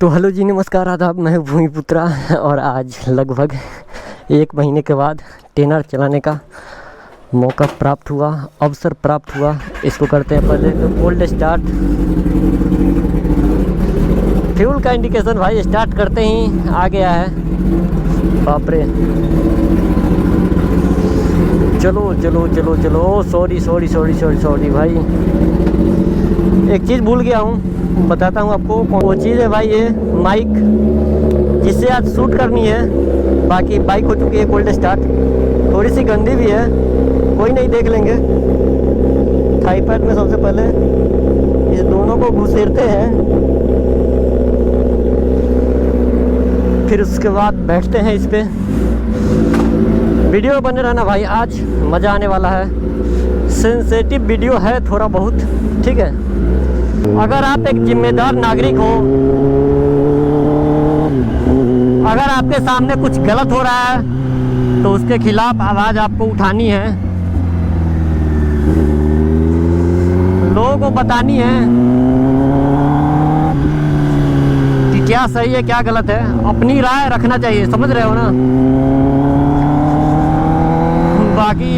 तो हेलो जी, नमस्कार, आदाब। मैं भूमिपुत्रा और आज लगभग 1 महीने के बाद टेनर चलाने का मौका प्राप्त हुआ, अवसर प्राप्त हुआ। इसको करते हैं पहले तो कोल्ड स्टार्ट। फ्यूल का इंडिकेशन भाई स्टार्ट करते ही आ गया है। बाप रे, चलो चलो चलो चलो। सॉरी भाई, एक चीज़ भूल गया हूँ, बताता हूँ आपको। वो चीज़ है भाई, ये माइक जिससे आज शूट करनी है। बाकी बाइक हो चुकी है कोल्ड स्टार्ट, थोड़ी सी गंदी भी है, कोई नहीं, देख लेंगे। थाईपैड में सबसे पहले इस दोनों को घुसेरते हैं, फिर उसके बाद बैठते हैं इस पे। वीडियो बने रहना भाई, आज मज़ा आने वाला है। सेंसिटिव वीडियो है थोड़ा बहुत, ठीक है। अगर आप एक जिम्मेदार नागरिक हो, अगर आपके सामने कुछ गलत हो रहा है तो उसके खिलाफ आवाज़ आपको उठानी है, लोगों को बतानी है कि क्या सही है क्या गलत है। अपनी राय रखना चाहिए, समझ रहे हो ना। बाकी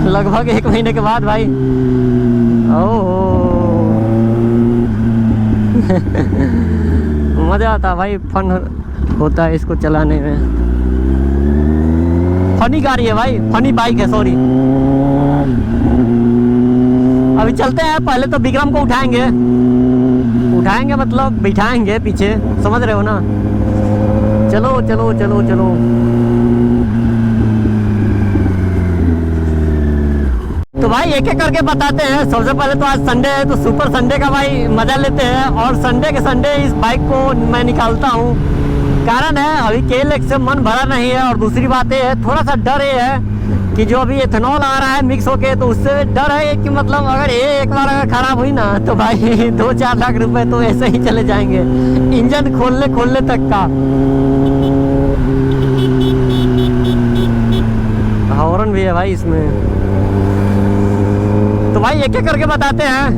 लगभग 1 महीने के बाद भाई, ओह मज़ा आता भाई, फन होता है इसको चलाने में। फनी गाड़ी है भाई, फनी बाइक है, सॉरी। अभी चलते हैं, पहले तो विक्रम को उठाएंगे मतलब बिठाएंगे पीछे, समझ रहे हो ना। चलो चलो चलो चलो। तो भाई एक एक करके बताते हैं। सबसे पहले तो आज संडे है, तो सुपर संडे का भाई मजा लेते हैं। और संडे के संडे इस बाइक को मैं निकालता हूँ, कारण है अभी KLX से मन भरा नहीं है। और दूसरी बात ये है, थोड़ा सा डर ये है कि जो अभी एथेनॉल आ रहा है मिक्स होके, तो उससे डर है कि मतलब अगर ये एक बार अगर खराब हुई ना तो भाई 2-4 लाख रुपए तो ऐसे ही चले जाएंगे, इंजन खोलने तक का। हॉर्न भी है भाई इसमें। तो भाई एक एक करके बताते हैं।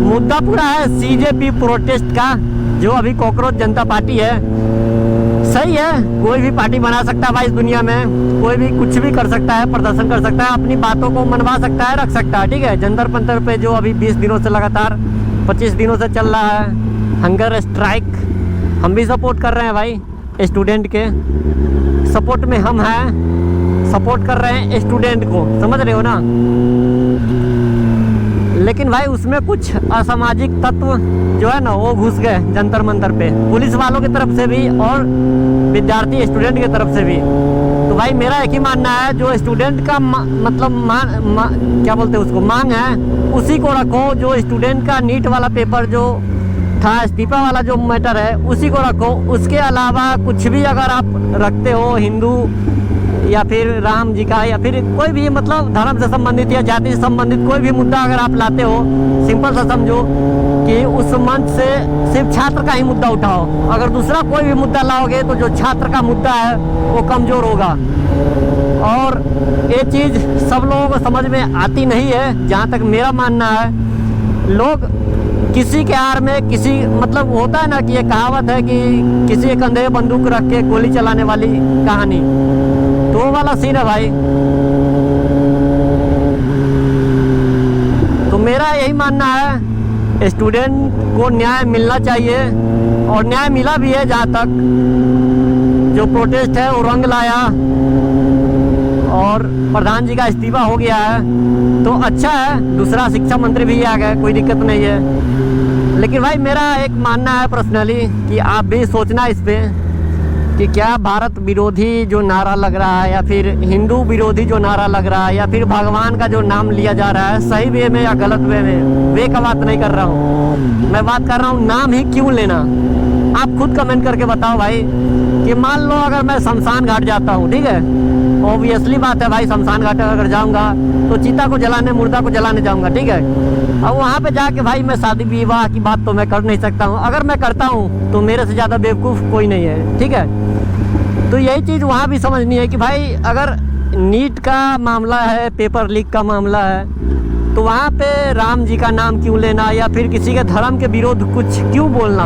मुद्दा पूरा है CJP प्रोटेस्ट का, जो अभी कॉकरोच जनता पार्टी है। सही है, कोई भी पार्टी बना सकता है भाई इस दुनिया में, कोई भी कुछ भी कर सकता है, प्रदर्शन कर सकता है, अपनी बातों को मनवा सकता है, रख सकता है, ठीक है। जंतर मंतर पे जो अभी 20 दिनों से लगातार 25 दिनों से चल रहा है हंगर स्ट्राइक, हम भी सपोर्ट कर रहे हैं भाई। स्टूडेंट के सपोर्ट में हम हैं, सपोर्ट कर रहे हैं स्टूडेंट को, समझ रहे हो ना। लेकिन भाई उसमें कुछ असामाजिक तत्व जो है ना वो घुस गए जंतर मंतर पे, पुलिस वालों की तरफ से भी और विद्यार्थी स्टूडेंट की तरफ से भी। तो भाई मेरा एक ही मानना है, जो स्टूडेंट का क्या बोलते हैं उसको, मांग है, उसी को रखो। जो स्टूडेंट का नीट वाला पेपर जो था, इस्तीफा वाला जो मैटर है, उसी को रखो। उसके अलावा कुछ भी अगर आप रखते हो, हिंदू या फिर राम जी का, या फिर कोई भी मतलब धर्म से संबंधित या जाति से संबंधित कोई भी मुद्दा अगर आप लाते हो, सिंपल सा समझो कि उस मंच से सिर्फ छात्र का ही मुद्दा उठाओ। अगर दूसरा कोई भी मुद्दा लाओगे तो जो छात्र का मुद्दा है वो कमज़ोर होगा। और ये चीज़ सब लोगों को समझ में आती नहीं है, जहाँ तक मेरा मानना है। लोग किसी के आड़ में, किसी मतलब होता है ना कि ये कहावत है कि किसी के कंधे बंदूक रख के गोली चलाने वाली कहानी, तो वो वाला सीन है भाई। तो मेरा यही मानना है, स्टूडेंट को न्याय मिलना चाहिए, और न्याय मिला भी है। जहाँ तक जो प्रोटेस्ट है वो रंग लाया और प्रधान जी का इस्तीफा हो गया है, तो अच्छा है। दूसरा शिक्षा मंत्री भी आ गए, कोई दिक्कत नहीं है। लेकिन भाई मेरा एक मानना है पर्सनली कि आप भी सोचना इस पे कि क्या भारत विरोधी जो नारा लग रहा है, या फिर हिंदू विरोधी जो नारा लग रहा है, या फिर भगवान का जो नाम लिया जा रहा है, सही वे में या गलत वे में, वे का बात नहीं कर रहा हूँ मैं। बात कर रहा हूँ नाम ही क्यों लेना। आप खुद कमेंट करके बताओ भाई कि मान लो अगर मैं शमशान घाट जाता हूँ, ठीक है, ऑब्वियसली बात है भाई, शमशान घाट अगर जाऊँगा तो चीता को जलाने, मुर्दा को जलाने जाऊँगा, ठीक है। अब वहाँ पे जाके भाई मैं शादी विवाह की बात तो मैं कर नहीं सकता हूँ। अगर मैं करता हूँ तो मेरे से ज़्यादा बेवकूफ़ कोई नहीं है, ठीक है। तो यही चीज़ वहाँ भी समझनी है कि भाई अगर नीट का मामला है, पेपर लीक का मामला है, तो वहाँ पे राम जी का नाम क्यों लेना, या फिर किसी के धर्म के विरोध कुछ क्यों बोलना।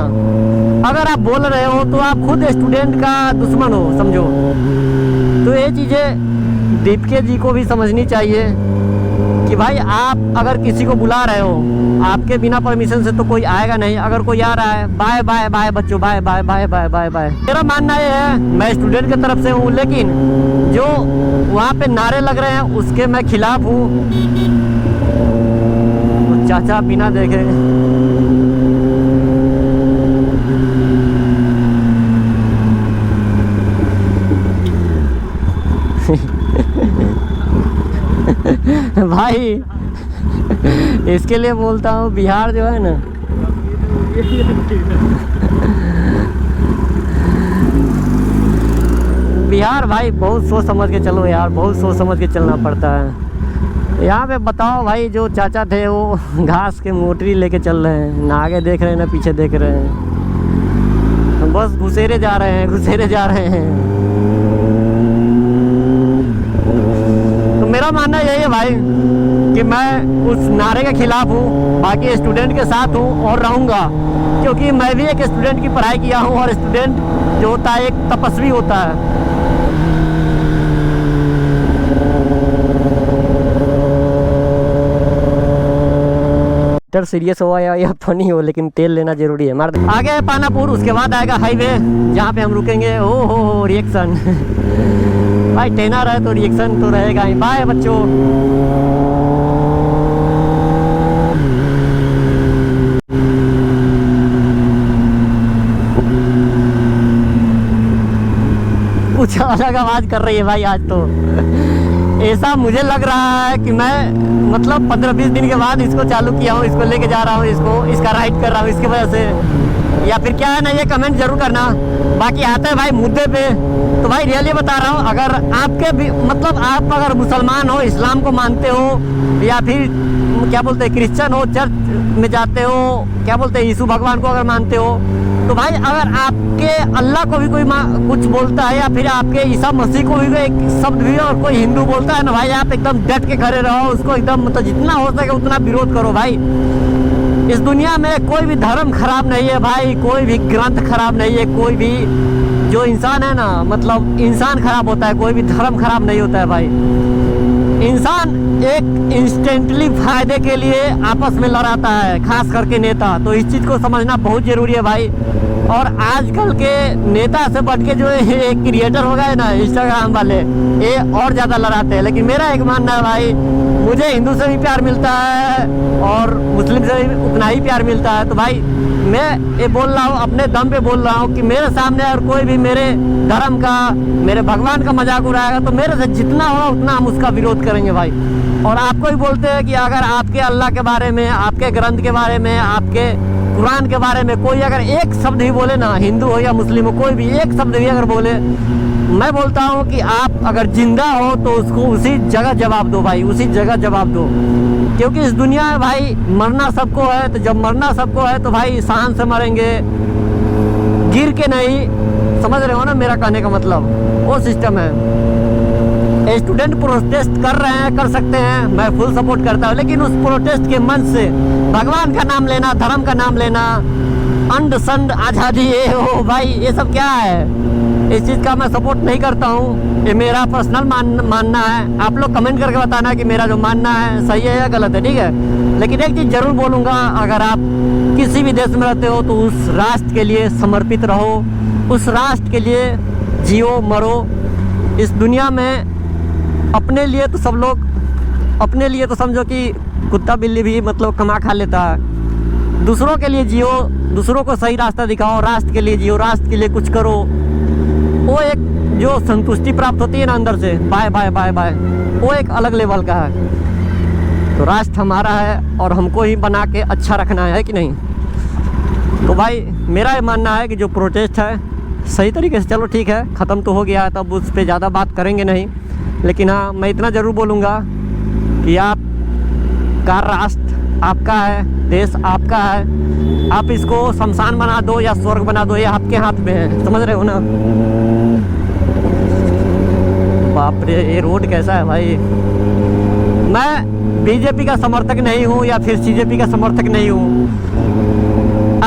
अगर आप बोल रहे हो तो आप खुद स्टूडेंट का दुश्मन हो, समझो। तो ये चीज़ें दीपके जी को भी समझनी चाहिए कि भाई आप अगर किसी को बुला रहे हो, आपके बिना परमिशन से तो कोई आएगा नहीं। अगर कोई आ रहा है, बाय बाय बाय बच्चों, bye bye bye bye bye bye. मेरा मानना ये है, मैं स्टूडेंट की तरफ से हूँ, लेकिन जो वहाँ पे नारे लग रहे हैं उसके मैं खिलाफ हूँ। चाचा बिना देखे भाई इसके लिए बोलता हूँ, बिहार जो है ना बिहार भाई बहुत सोच समझ के चलो यार, बहुत सोच समझ के चलना पड़ता है। यहाँ पे बताओ भाई, जो चाचा थे वो घास के मोटरी लेके चल रहे हैं, ना आगे देख रहे हैं ना पीछे देख रहे हैं, बस घुसेरे जा रहे हैं, घुसेरे जा रहे हैं। तो मेरा मानना यही है भाई कि मैं उस नारे के खिलाफ हूँ, बाकी स्टूडेंट के साथ हूँ और रहूँगा, क्योंकि मैं भी एक स्टूडेंट की पढ़ाई किया हूँ और स्टूडेंट जो होता है एक तपस्वी होता है। सीरियस हो या फनी हो, लेकिन तेल लेना जरूरी है। मार आगे है पानापुर, उसके बाद आएगा हाईवे, जहाँ पे हम रुकेंगे। ओ हो रिएक्शन भाई, टेनर है तो रिएक्शन तो रहेगा ही। बाय बच्चों। कुछ अलग आवाज कर रही है भाई आज तो। ऐसा मुझे लग रहा है कि मैं मतलब 15-20 दिन के बाद इसको चालू किया हूँ, इसको लेके जा रहा हूँ, इसका राइड कर रहा हूँ इसकी वजह से, या फिर क्या है ना, ये कमेंट जरूर करना। बाकी आता है भाई मुद्दे पे, तो भाई रियली बता रहा हूँ, अगर आपके भी मतलब आप अगर मुसलमान हो, इस्लाम को मानते हो, या फिर क्या बोलते हैं क्रिश्चियन हो, चर्च में जाते हो, क्या बोलते हैं यीशु भगवान को अगर मानते हो, तो भाई अगर आपके अल्लाह को भी कोई कुछ बोलता है, या फिर आपके ईसा मसीह को भी एक शब्द भी और कोई हिंदू बोलता है ना भाई, आप एकदम डट के खड़े रहो, उसको एकदम मतलब जितना हो सके उतना विरोध करो भाई। इस दुनिया में कोई भी धर्म खराब नहीं है भाई, कोई भी ग्रंथ खराब नहीं है, कोई भी जो इंसान है ना, मतलब इंसान खराब होता है, कोई भी धर्म खराब नहीं होता है भाई। इंसान एक इंस्टेंटली फायदे के लिए आपस में लड़ाता है, खास करके नेता। तो इस चीज़ को समझना बहुत ज़रूरी है भाई। और आजकल के नेता से बढ़ के जो ये क्रिएटर हो गए ना इंस्टाग्राम वाले, ये और ज़्यादा लड़ाते हैं। लेकिन मेरा एक मानना है भाई, मुझे हिंदू से भी प्यार मिलता है और मुस्लिम से भी उतना ही प्यार मिलता है। तो भाई मैं ये बोल रहा हूँ, अपने दम पे बोल रहा हूँ कि मेरे सामने अगर कोई भी मेरे धर्म का, मेरे भगवान का मजाक उड़ाएगा तो मेरे से जितना होगा उतना हम उसका विरोध करेंगे भाई। और आपको ही बोलते हैं कि अगर आपके अल्लाह के बारे में, आपके ग्रंथ के बारे में, आपके कुरान के बारे में कोई अगर एक शब्द ही बोले ना, हिंदू हो या मुस्लिम हो, कोई भी एक शब्द भी अगर बोले, मैं बोलता हूँ कि आप अगर जिंदा हो तो उसको उसी जगह जवाब दो भाई, उसी जगह जवाब दो। क्योंकि इस दुनिया में भाई मरना सबको है, तो जब मरना सबको है तो भाई शान से मरेंगे, गिर के नहीं। समझ रहे हो ना मेरा कहने का मतलब, वो सिस्टम है। स्टूडेंट प्रोटेस्ट कर रहे हैं, कर सकते हैं, मैं फुल सपोर्ट करता हूँ, लेकिन उस प्रोटेस्ट के मन से भगवान का नाम लेना, धर्म का नाम लेना, अंड संड आज़ादी, ये हो भाई, ये सब क्या है? इस चीज़ का मैं सपोर्ट नहीं करता हूँ। ये मेरा पर्सनल मानना है। आप लोग कमेंट करके बताना कि मेरा जो मानना है सही है या गलत है, ठीक है। लेकिन एक चीज़ जरूर बोलूँगा, अगर आप किसी भी देश में रहते हो तो उस राष्ट्र के लिए समर्पित रहो, उस राष्ट्र के लिए जियो मरो। इस दुनिया में अपने लिए तो सब लोग, अपने लिए तो समझो कि कुत्ता बिल्ली भी मतलब कमा खा लेता है। दूसरों के लिए जियो, दूसरों को सही रास्ता दिखाओ, राष्ट्र के लिए जियो, राष्ट्र के लिए कुछ करो। वो एक जो संतुष्टि प्राप्त होती है ना अंदर से, बाय बाय बाय बाय, वो एक अलग लेवल का है। तो राष्ट्र हमारा है और हमको ही बना के अच्छा रखना है कि नहीं। तो भाई मेरा ये मानना है कि जो प्रोटेस्ट है सही तरीके से, चलो ठीक है, ख़त्म तो हो गया है, तब उस पर ज़्यादा बात करेंगे नहीं। लेकिन हाँ, मैं इतना ज़रूर बोलूँगा कि आप का राष्ट्र आपका है, देश आपका है, आप इसको शमशान बना दो या स्वर्ग बना दो, ये आपके हाथ में है। समझ रहे हो ना? बाप रे, ये रोड कैसा है भाई। मैं बीजेपी का समर्थक नहीं हूँ या फिर सीजेपी का समर्थक नहीं हूँ।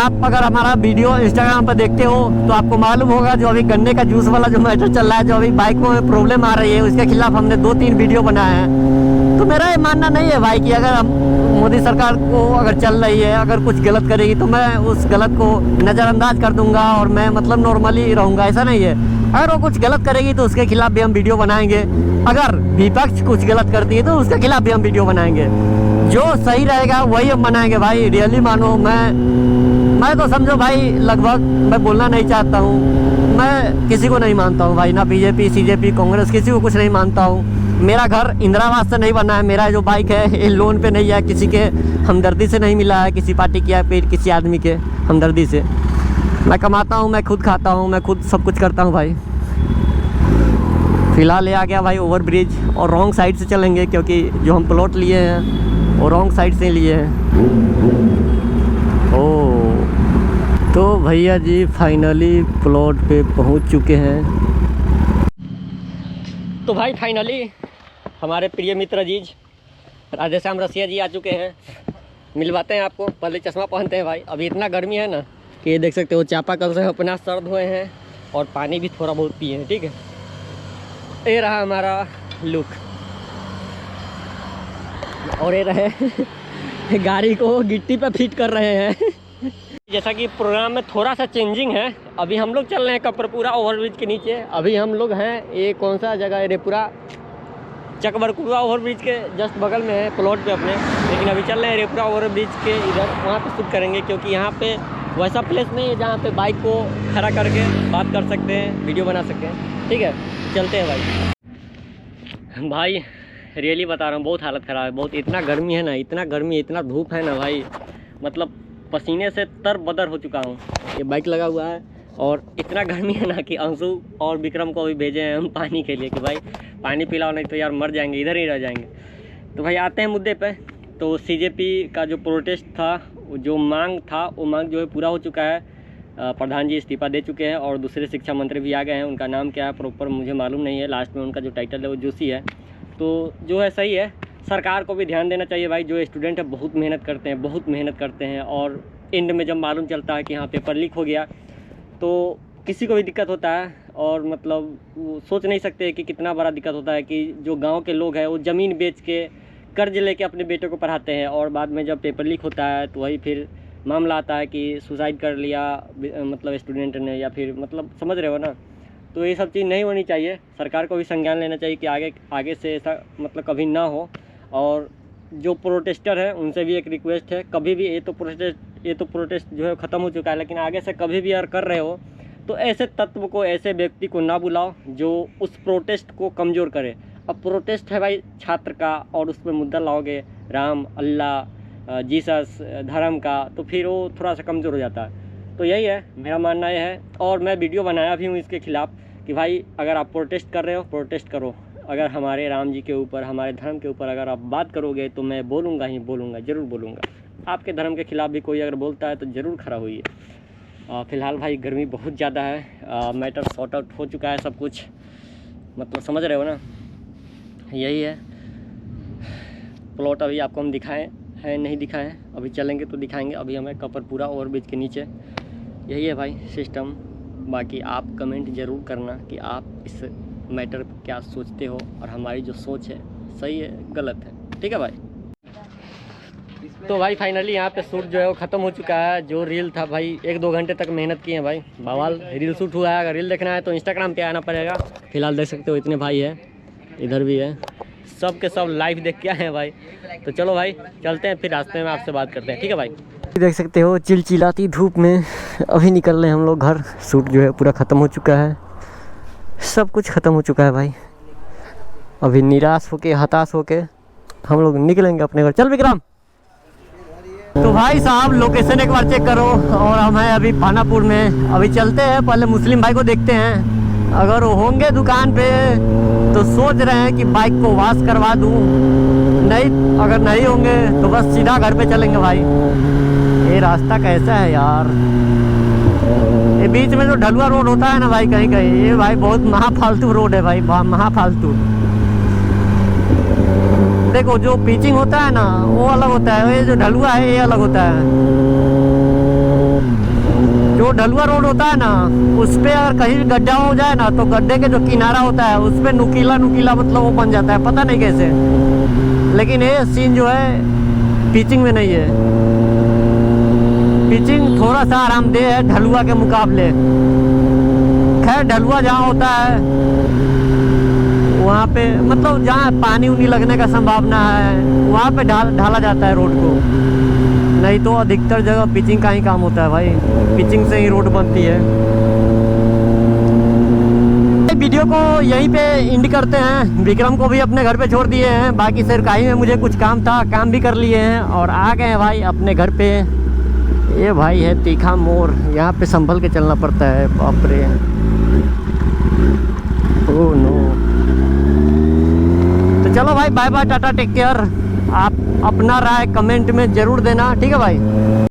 आप अगर हमारा वीडियो इंस्टाग्राम पर देखते हो तो आपको मालूम होगा जो अभी गन्ने का जूस वाला जो मैटर चल रहा है, जो अभी बाइकों में प्रॉब्लम आ रही है, उसके खिलाफ हमने 2-3 वीडियो बनाए हैं। तो मेरा ये मानना नहीं है भाई कि अगर हम मोदी सरकार को अगर चल रही है, अगर कुछ गलत करेगी तो मैं उस गलत को नज़रअंदाज कर दूंगा और मैं मतलब नॉर्मली रहूँगा, ऐसा नहीं है। अगर वो कुछ गलत करेगी तो उसके खिलाफ भी हम वीडियो बनाएंगे, अगर विपक्ष कुछ गलत करती है तो उसके खिलाफ भी हम वीडियो बनाएंगे। जो सही रहेगा वही हम बनाएंगे भाई, रियली मानो। मैं तो समझो भाई लगभग, मैं बोलना नहीं चाहता हूँ, मैं किसी को नहीं मानता हूँ भाई, ना बीजेपी CJP कांग्रेस, किसी को कुछ नहीं मानता हूँ। मेरा घर इंदिरा आवास से नहीं बना है, मेरा जो बाइक है ये लोन पे नहीं है, किसी के हमदर्दी से नहीं मिला है, किसी पार्टी की या फिर किसी आदमी के हमदर्दी से। मैं कमाता हूँ, मैं खुद खाता हूँ, मैं खुद सब कुछ करता हूँ भाई। फ़िलहाल ये आ गया भाई ओवर ब्रिज, और रॉन्ग साइड से चलेंगे क्योंकि जो हम प्लॉट लिए हैं वो रॉन्ग साइड से लिए हैं। ओह, तो भैया जी फाइनली प्लॉट पे पहुंच चुके हैं। तो भाई फाइनली हमारे प्रिय मित्र जी राधेश्याम रसिया जी आ चुके हैं। मिलवाते हैं आपको, पहले चश्मा पहनते हैं भाई। अभी इतना गर्मी है ना कि ये देख सकते हो, चापाकल से अपना सर धोए हैं और पानी भी थोड़ा बहुत पिए हैं, ठीक है। ये रहा हमारा लुक, और ये रहे गाड़ी को गिट्टी पे फिट कर रहे हैं। जैसा कि प्रोग्राम में थोड़ा सा चेंजिंग है, अभी हम लोग चल रहे हैं कपरपुरा ओवरब्रिज के नीचे। अभी हम लोग हैं, ये कौन सा जगह है, रेपुरा चकबरपुरा ओवरब्रिज के जस्ट बगल में है प्लॉट पे अपने, लेकिन अभी चल रहे हैं रेपुरा ओवरब्रिज के इधर, वहाँ पे शूट करेंगे क्योंकि यहाँ पे वैसा प्लेस नहीं है जहाँ पे बाइक को खड़ा करके बात कर सकते हैं, वीडियो बना सकते हैं, ठीक है। चलते हैं भाई। रियली बता रहा हूँ, बहुत हालत ख़राब है, बहुत इतना गर्मी है ना, इतना गर्मी, इतना धूप है ना भाई, मतलब पसीने से तर-बदर हो चुका हूँ। ये बाइक लगा हुआ है और इतना गर्मी है ना कि अंशु और विक्रम को भी भेजे हैं हम पानी के लिए कि भाई पानी पिलाओ, नहीं तो यार मर जाएंगे, इधर ही रह जाएंगे। तो भाई आते हैं मुद्दे पे। तो CJP का जो प्रोटेस्ट था, जो मांग था, वो मांग जो है पूरा हो चुका है। प्रधान जी इस्तीफा दे चुके हैं और दूसरे शिक्षा मंत्री भी आ गए हैं। उनका नाम क्या है प्रॉपर मुझे मालूम नहीं है, लास्ट में उनका जो टाइटल है वो जोशी है। तो जो है सही है, सरकार को भी ध्यान देना चाहिए भाई। जो स्टूडेंट है बहुत मेहनत करते हैं, बहुत मेहनत करते हैं, और एंड में जब मालूम चलता है कि हाँ पेपर लीक हो गया तो किसी को भी दिक्कत होता है। और मतलब वो सोच नहीं सकते कि कितना बड़ा दिक्कत होता है कि जो गांव के लोग हैं वो ज़मीन बेच के कर्ज लेके अपने बेटे को पढ़ाते हैं, और बाद में जब पेपर लीक होता है तो वही फिर मामला आता है कि सुसाइड कर लिया मतलब स्टूडेंट ने, या फिर मतलब समझ रहे हो ना। तो ये सब चीज़ नहीं होनी चाहिए, सरकार को भी संज्ञान लेना चाहिए कि आगे से ऐसा मतलब कभी ना हो। और जो प्रोटेस्टर है उनसे भी एक रिक्वेस्ट है, कभी भी ये तो प्रोटेस्ट जो है ख़त्म हो चुका है, लेकिन आगे से कभी भी अगर कर रहे हो तो ऐसे तत्व को, ऐसे व्यक्ति को ना बुलाओ जो उस प्रोटेस्ट को कमज़ोर करे। अब प्रोटेस्ट है भाई छात्र का, और उस पर मुद्दा लाओगे राम, अल्लाह, जीसस, धर्म का, तो फिर वो थोड़ा सा कमज़ोर हो जाता है। तो यही है मेरा मानना, ये है। और मैं वीडियो बनाया भी हूँ इसके खिलाफ़ कि भाई अगर आप प्रोटेस्ट कर रहे हो, प्रोटेस्ट करो। अगर हमारे राम जी के ऊपर, हमारे धर्म के ऊपर अगर आप बात करोगे तो मैं बोलूँगा ही बोलूँगा, ज़रूर बोलूँगा। आपके धर्म के ख़िलाफ़ भी कोई अगर बोलता है तो ज़रूर खड़ा होइए। फ़िलहाल भाई गर्मी बहुत ज़्यादा है, मैटर सॉर्ट आउट हो चुका है सब कुछ, मतलब समझ रहे हो ना। यही है प्लॉट, अभी आपको हम दिखाएं है नहीं दिखाएं, अभी चलेंगे तो दिखाएंगे। अभी हमें कपरपुरा ओवरब्रिज के नीचे, यही है भाई सिस्टम। बाकी आप कमेंट ज़रूर करना कि आप इस मैटर पर क्या सोचते हो, और हमारी जो सोच है सही है गलत है, ठीक है भाई। तो भाई फाइनली यहाँ पे शूट जो है वो ख़त्म हो चुका है। जो रील था भाई 1-2 घंटे तक मेहनत की है भाई, बवाल रील शूट हुआ है। अगर रील देखना है तो इंस्टाग्राम पे आना पड़ेगा। फिलहाल देख सकते हो इतने भाई है, इधर भी है, सब के सब लाइव देख के आए हैं भाई। तो चलो भाई चलते हैं, फिर रास्ते में आपसे बात करते हैं, ठीक है भाई। देख सकते हो चिलचिलाती धूप में अभी निकल रहे हैं हम लोग घर। शूट जो है पूरा ख़त्म हो चुका है, सब कुछ ख़त्म हो चुका है भाई। अभी निराश होके, हताश होके हम लोग निकलेंगे अपने घर। चल विक्रम। तो भाई साहब लोकेशन एक बार चेक करो, और हम हैं अभी पानापुर में। अभी चलते हैं, पहले मुस्लिम भाई को देखते हैं, अगर वो होंगे दुकान पे तो सोच रहे हैं कि बाइक को वॉश करवा दूं, नहीं अगर नहीं होंगे तो बस सीधा घर पे चलेंगे भाई। ये रास्ता कैसा है यार, ये बीच में जो ढलुआ रोड होता है ना भाई कहीं कहीं, ये भाई बहुत महाफालतू रोड है भाई, महाफालतू। देखो जो पिचिंग होता है ना वो अलग होता है, ये जो ढलुआ है ये अलग होता है। जो ढलुआ रोड होता है ना, उस पे अगर कहीं गड्ढा हो जाए ना, तो गड्ढे के जो किनारा होता है उस पे नुकीला नुकीला मतलब वो बन जाता है, पता नहीं कैसे। लेकिन ये सीन जो है पिचिंग में नहीं है। पिचिंग थोड़ा सा आरामदेह है ढलुआ के मुकाबले। खैर ढलुआ जहाँ होता है वहाँ पे मतलब जहाँ पानी उनी लगने का संभावना है वहाँ पे ढाला जाता है रोड को, नहीं तो अधिकतर जगह पिचिंग का ही काम होता है भाई। पिचिंग से ही रोड बनती है। वीडियो को यहीं पे एंड करते हैं। विक्रम को भी अपने घर पे छोड़ दिए हैं, बाकी सरकारी में मुझे कुछ काम था, काम भी कर लिए हैं और आ गए हैं भाई अपने घर पे। ये भाई है तीखा मोड़, यहाँ पे संभल के चलना पड़ता है, बाप रे। Oh no. तो चलो भाई, bye bye, tata, take care. आप अपना राय कमेंट में ज़रूर देना, ठीक है भाई।